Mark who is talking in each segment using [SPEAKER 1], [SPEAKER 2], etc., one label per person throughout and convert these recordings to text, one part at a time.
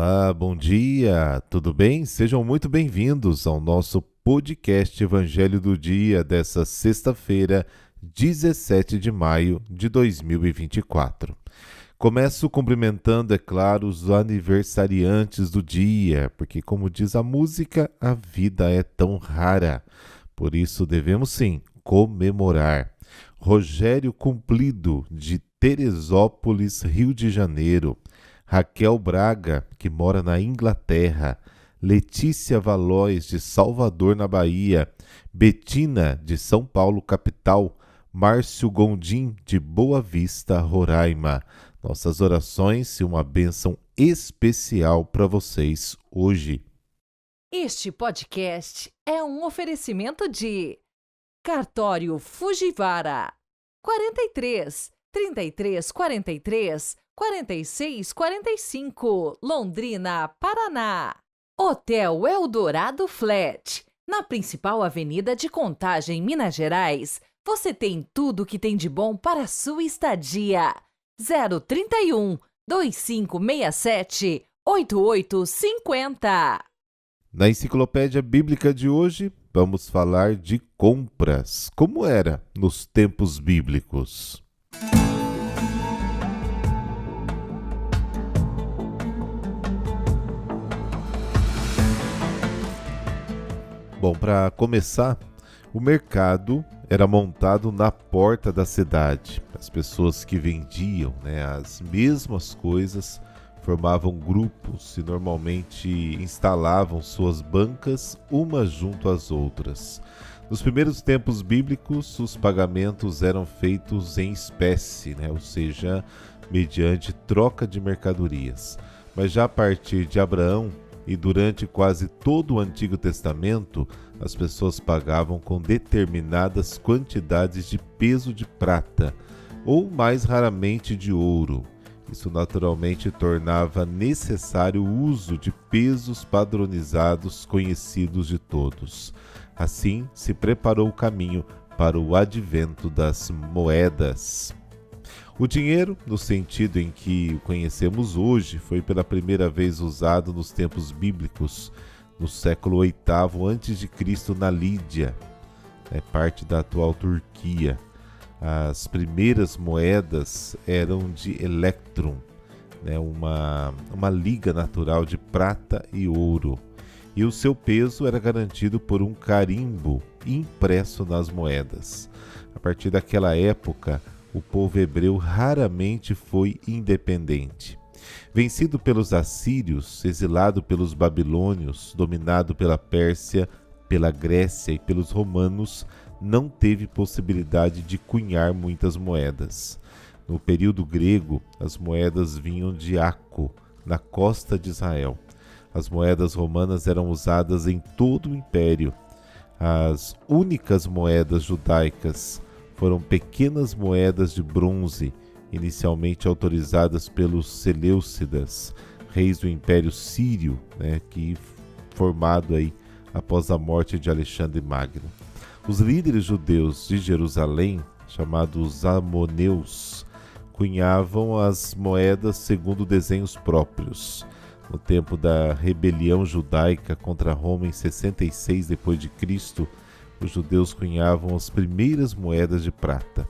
[SPEAKER 1] Olá, bom dia, tudo bem? Sejam muito bem-vindos ao nosso podcast Evangelho do Dia dessa sexta-feira, 17 de maio de 2024. Começo cumprimentando, é claro, os aniversariantes do dia, porque, como diz a música, a vida é tão rara. Por isso devemos sim comemorar. Rogério Cumplido, de Teresópolis, Rio de Janeiro. Raquel Braga, que mora na Inglaterra, Letícia Valois, de Salvador, na Bahia, Betina, de São Paulo, capital, Márcio Gondim, de Boa Vista, Roraima. Nossas orações e uma bênção especial para vocês hoje.
[SPEAKER 2] Este podcast é um oferecimento de Cartório Fujiwara 43 33 43 46 45, Londrina, Paraná. Hotel Eldorado Flat, na principal avenida de Contagem, Minas Gerais. Você tem tudo o que tem de bom para a sua estadia. 031 2567 8850.
[SPEAKER 1] Na Enciclopédia Bíblica de hoje, vamos falar de compras, como era nos tempos bíblicos. Bom, para começar, o mercado era montado na porta da cidade. As pessoas que vendiam, as mesmas coisas formavam grupos e normalmente instalavam suas bancas umas junto às outras. Nos primeiros tempos bíblicos, os pagamentos eram feitos em espécie, ou seja, mediante troca de mercadorias. Mas já a partir de Abraão, e durante quase todo o Antigo Testamento, as pessoas pagavam com determinadas quantidades de peso de prata, ou mais raramente de ouro. Isso naturalmente tornava necessário o uso de pesos padronizados conhecidos de todos. Assim, se preparou o caminho para o advento das moedas. O dinheiro, no sentido em que o conhecemos hoje, foi pela primeira vez usado nos tempos bíblicos, no século VIII a.C., na Lídia, parte da atual Turquia. As primeiras moedas eram de electrum, uma liga natural de prata e ouro, e o seu peso era garantido por um carimbo impresso nas moedas. A partir daquela época, o povo hebreu raramente foi independente. Vencido pelos assírios, exilado pelos babilônios, dominado pela Pérsia, pela Grécia e pelos romanos, não teve possibilidade de cunhar muitas moedas. No período grego, as moedas vinham de Acco, na costa de Israel. As moedas romanas eram usadas em todo o império. As únicas moedas judaicas foram pequenas moedas de bronze, inicialmente autorizadas pelos Seleucidas, reis do Império Sírio, que formado aí após a morte de Alexandre Magno. Os líderes judeus de Jerusalém, chamados amoneus, cunhavam as moedas segundo desenhos próprios. No tempo da rebelião judaica contra Roma em 66 d.C., os judeus cunhavam as primeiras moedas de prata.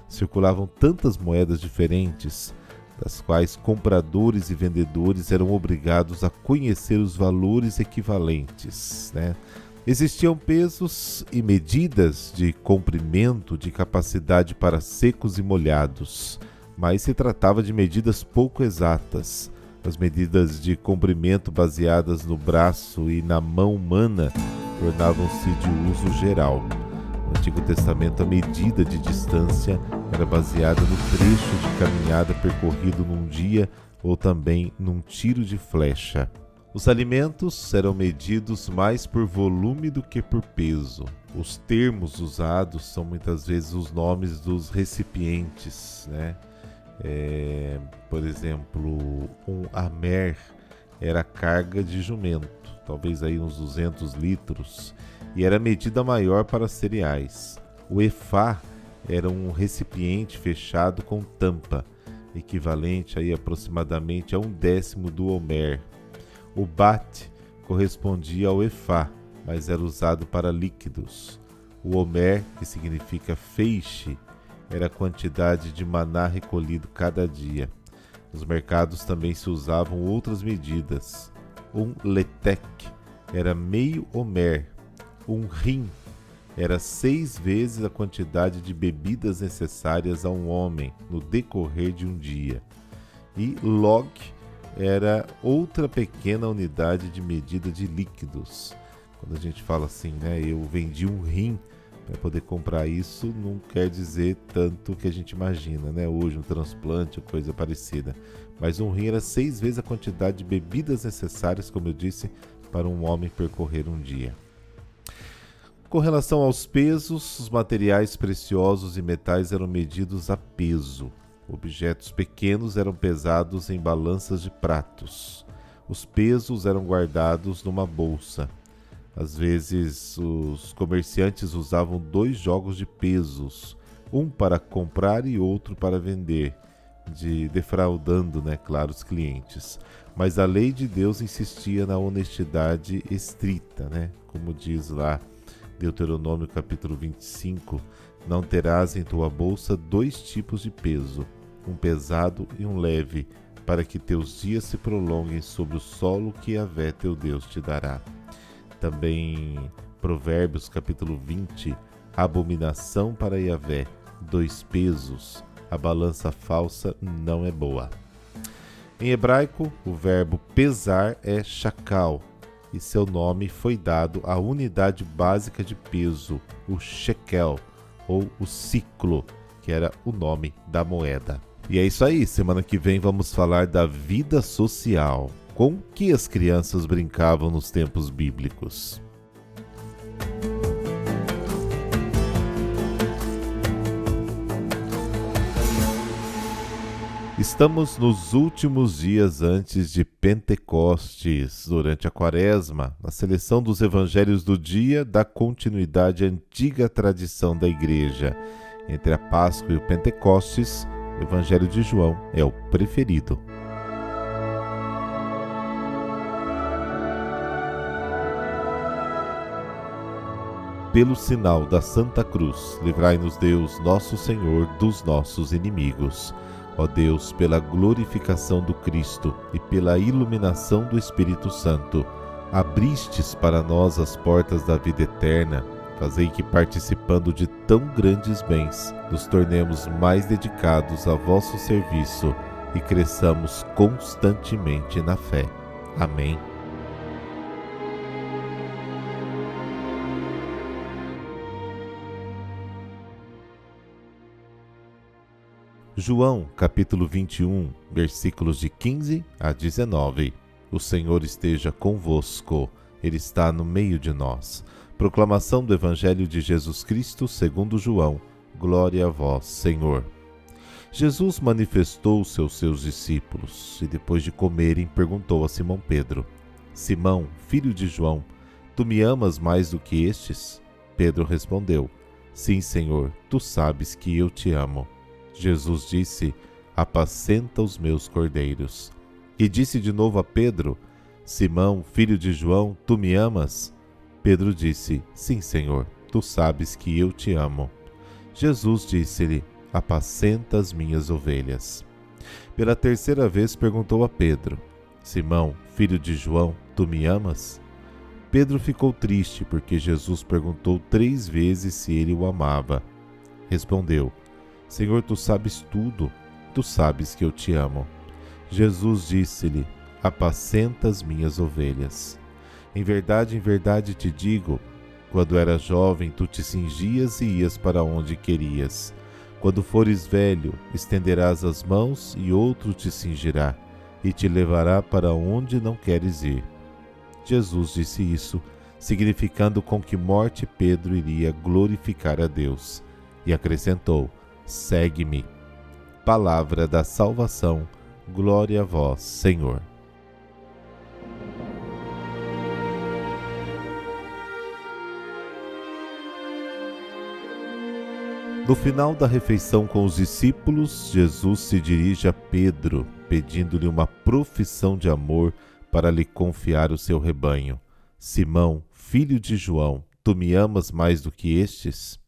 [SPEAKER 1] Circulavam tantas moedas diferentes, das quais compradores e vendedores eram obrigados a conhecer os valores equivalentes. Existiam pesos e medidas de comprimento, de capacidade para secos e molhados, mas se tratava de medidas pouco exatas. As medidas de comprimento baseadas no braço e na mão humana tornavam-se de uso geral. No Antigo Testamento, a medida de distância era baseada no trecho de caminhada percorrido num dia ou também num tiro de flecha. Os alimentos eram medidos mais por volume do que por peso. Os termos usados são muitas vezes os nomes dos recipientes, Por exemplo, um amer era carga de jumento, talvez aí uns 200 litros, e era a medida maior para cereais. O efá era um recipiente fechado com tampa, equivalente aí aproximadamente a 1/10 do homer. O bate correspondia ao efá, mas era usado para líquidos. O homer, que significa feixe, era a quantidade de maná recolhido cada dia. Nos mercados também se usavam outras medidas. Um letec era meio homer. Um rim era 6 vezes a quantidade de bebidas necessárias a um homem no decorrer de um dia. E log era outra pequena unidade de medida de líquidos. Quando a gente fala assim, né, eu vendi um rim para poder comprar isso, não quer dizer tanto que a gente imagina, né? Hoje um transplante ou coisa parecida. Mas um rim era 6 vezes a quantidade de bebidas necessárias, como eu disse, para um homem percorrer um dia. Com relação aos pesos, os materiais preciosos e metais eram medidos a peso. Objetos pequenos eram pesados em balanças de pratos. Os pesos eram guardados numa bolsa. Às vezes, os comerciantes usavam 2 jogos de pesos, um para comprar e outro para vender, defraudando, claro, os clientes. Mas a lei de Deus insistia na honestidade estrita, como diz lá Deuteronômio capítulo 25, não terás em tua bolsa 2 tipos de peso, um pesado e um leve, para que teus dias se prolonguem sobre o solo que Yahvé teu Deus te dará. Também Provérbios capítulo 20, abominação para Yahvé, 2 pesos, a balança falsa não é boa. Em hebraico, o verbo pesar é shakal, e seu nome foi dado à unidade básica de peso, o shekel, ou o siclo, que era o nome da moeda. E é isso aí, semana que vem vamos falar da vida social. Com que as crianças brincavam nos tempos bíblicos? Estamos nos últimos dias antes de Pentecostes, durante a Quaresma. A seleção dos evangelhos do dia dá continuidade à antiga tradição da Igreja. Entre a Páscoa e o Pentecostes, o Evangelho de João é o preferido. Pelo sinal da Santa Cruz, livrai-nos Deus, nosso Senhor, dos nossos inimigos. Ó Deus, pela glorificação do Cristo e pela iluminação do Espírito Santo, abristes para nós as portas da vida eterna. Fazei que, participando de tão grandes bens, nos tornemos mais dedicados a vosso serviço e cresçamos constantemente na fé. Amém. João, capítulo 21, versículos de 15 a 19. O Senhor esteja convosco, Ele está no meio de nós. Proclamação do Evangelho de Jesus Cristo segundo João. Glória a vós, Senhor. Jesus manifestou-se aos seus discípulos e, depois de comerem, perguntou a Simão Pedro: Simão, filho de João, tu me amas mais do que estes? Pedro respondeu: Sim, Senhor, tu sabes que eu te amo. Jesus disse: Apacenta os meus cordeiros. E disse de novo a Pedro: Simão, filho de João, tu me amas? Pedro disse: Sim, Senhor, tu sabes que eu te amo. Jesus disse-lhe: Apacenta as minhas ovelhas. Pela 3ª vez perguntou a Pedro: Simão, filho de João, tu me amas? Pedro ficou triste porque Jesus perguntou 3 vezes se ele o amava. Respondeu: Senhor, tu sabes tudo, tu sabes que eu te amo. Jesus disse-lhe: Apacenta as minhas ovelhas. Em verdade te digo, quando eras jovem, tu te cingias e ias para onde querias. Quando fores velho, estenderás as mãos e outro te cingirá e te levará para onde não queres ir. Jesus disse isso, significando com que morte Pedro iria glorificar a Deus. E acrescentou: Segue-me. Palavra da salvação. Glória a vós, Senhor. No final da refeição com os discípulos, Jesus se dirige a Pedro, pedindo-lhe uma profissão de amor para lhe confiar o seu rebanho. Simão, filho de João, tu me amas mais do que estes?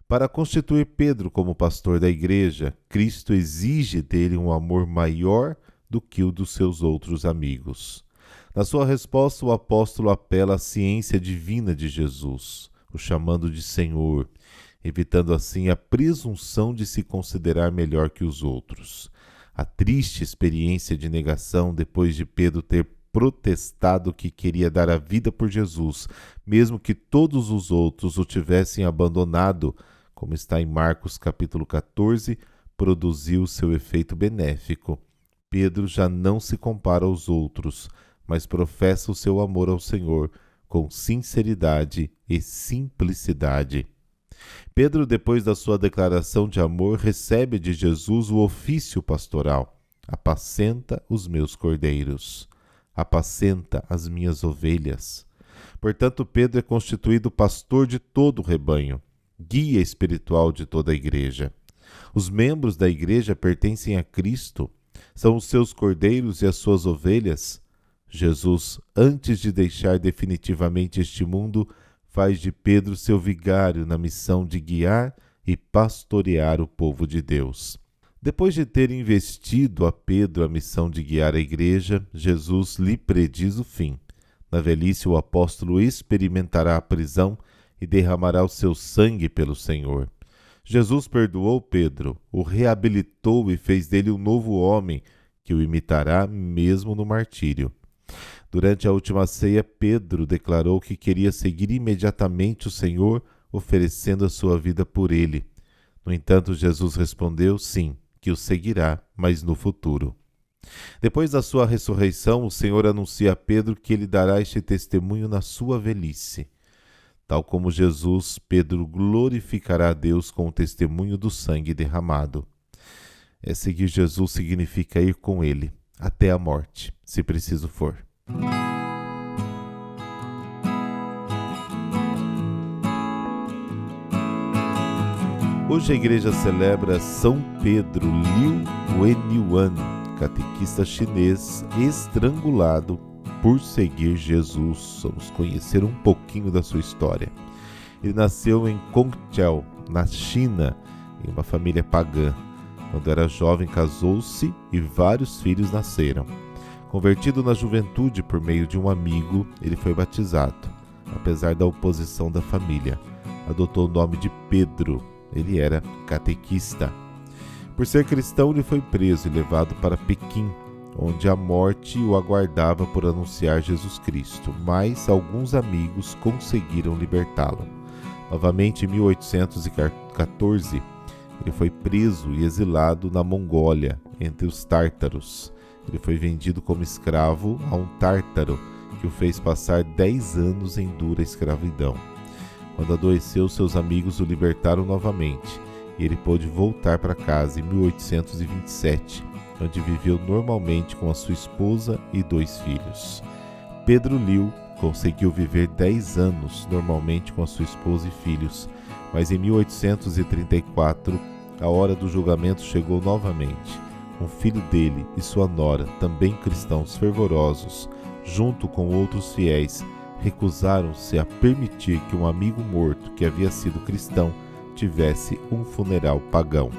[SPEAKER 1] Para constituir Pedro como pastor da igreja, Cristo exige dele um amor maior do que o dos seus outros amigos. Na sua resposta, o apóstolo apela à ciência divina de Jesus, o chamando de Senhor, evitando assim a presunção de se considerar melhor que os outros. A triste experiência de negação depois de Pedro ter protestado que queria dar a vida por Jesus, mesmo que todos os outros o tivessem abandonado, como está em Marcos capítulo 14, produziu seu efeito benéfico. Pedro já não se compara aos outros, mas professa o seu amor ao Senhor com sinceridade e simplicidade. Pedro, depois da sua declaração de amor, recebe de Jesus o ofício pastoral. Apacenta os meus cordeiros. Apacenta as minhas ovelhas. Portanto, Pedro é constituído pastor de todo o rebanho, guia espiritual de toda a igreja. Os membros da igreja pertencem a Cristo, são os seus cordeiros e as suas ovelhas. Jesus, antes de deixar definitivamente este mundo, faz de Pedro seu vigário na missão de guiar e pastorear o povo de Deus. Depois de ter investido a Pedro a missão de guiar a igreja, Jesus lhe prediz o fim. Na velhice, o apóstolo experimentará a prisão e derramará o seu sangue pelo Senhor. Jesus perdoou Pedro, o reabilitou e fez dele um novo homem, que o imitará mesmo no martírio. Durante a última ceia, Pedro declarou que queria seguir imediatamente o Senhor, oferecendo a sua vida por ele. No entanto, Jesus respondeu, sim, que o seguirá, mas no futuro. Depois da sua ressurreição, o Senhor anuncia a Pedro que ele dará este testemunho na sua velhice. Tal como Jesus, Pedro glorificará a Deus com o testemunho do sangue derramado. Seguir Jesus significa ir com ele, até a morte, se preciso for. Hoje a igreja celebra São Pedro Liu Wenyuan, catequista chinês estrangulado por seguir Jesus. Vamos conhecer um pouquinho da sua história. Ele nasceu em Kongchao, na China, em uma família pagã. Quando era jovem, casou-se e vários filhos nasceram. Convertido na juventude por meio de um amigo, ele foi batizado. Apesar da oposição da família, adotou o nome de Pedro. Ele era catequista. Por ser cristão, ele foi preso e levado para Pequim, onde a morte o aguardava por anunciar Jesus Cristo, mas alguns amigos conseguiram libertá-lo. Novamente, em 1814, ele foi preso e exilado na Mongólia, entre os tártaros. Ele foi vendido como escravo a um tártaro, que o fez passar 10 anos em dura escravidão. Quando adoeceu, seus amigos o libertaram novamente, e ele pôde voltar para casa em 1827, onde viveu normalmente com a sua esposa e 2 filhos. Pedro Liu conseguiu viver 10 anos normalmente com a sua esposa e filhos, mas em 1834, a hora do julgamento chegou novamente. Um filho dele e sua nora, também cristãos fervorosos, junto com outros fiéis, recusaram-se a permitir que um amigo morto, que havia sido cristão, tivesse um funeral pagão.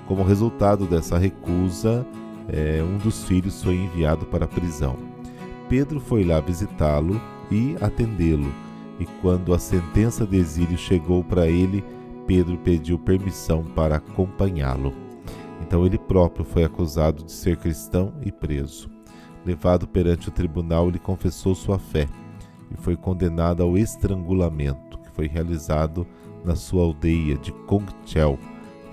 [SPEAKER 1] Como resultado dessa recusa, um dos filhos foi enviado para a prisão. Pedro foi lá visitá-lo e atendê-lo, e quando a sentença de exílio chegou para ele, Pedro pediu permissão para acompanhá-lo. Então ele próprio foi acusado de ser cristão e preso. Levado perante o tribunal, ele confessou sua fé e foi condenado ao estrangulamento, que foi realizado na sua aldeia de Kongchao,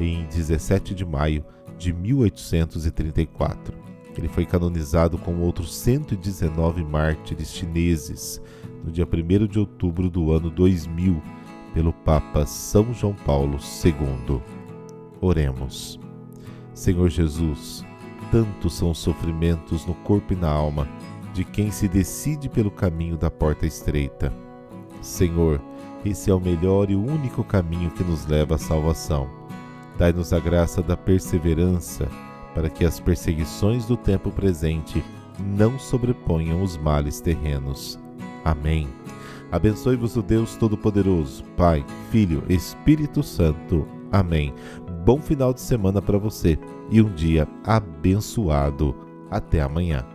[SPEAKER 1] em 17 de maio de 1834. Ele foi canonizado com outros 119 mártires chineses no dia 1º de outubro do ano 2000 pelo Papa São João Paulo II. Oremos. Senhor Jesus, tantos são os sofrimentos no corpo e na alma de quem se decide pelo caminho da porta estreita. Senhor, esse é o melhor e único caminho que nos leva à salvação. Dai-nos a graça da perseverança, para que as perseguições do tempo presente não sobreponham os males terrenos. Amém. Abençoe-vos o Deus Todo-Poderoso, Pai, Filho, Espírito Santo. Amém. Bom final de semana para você e um dia abençoado. Até amanhã.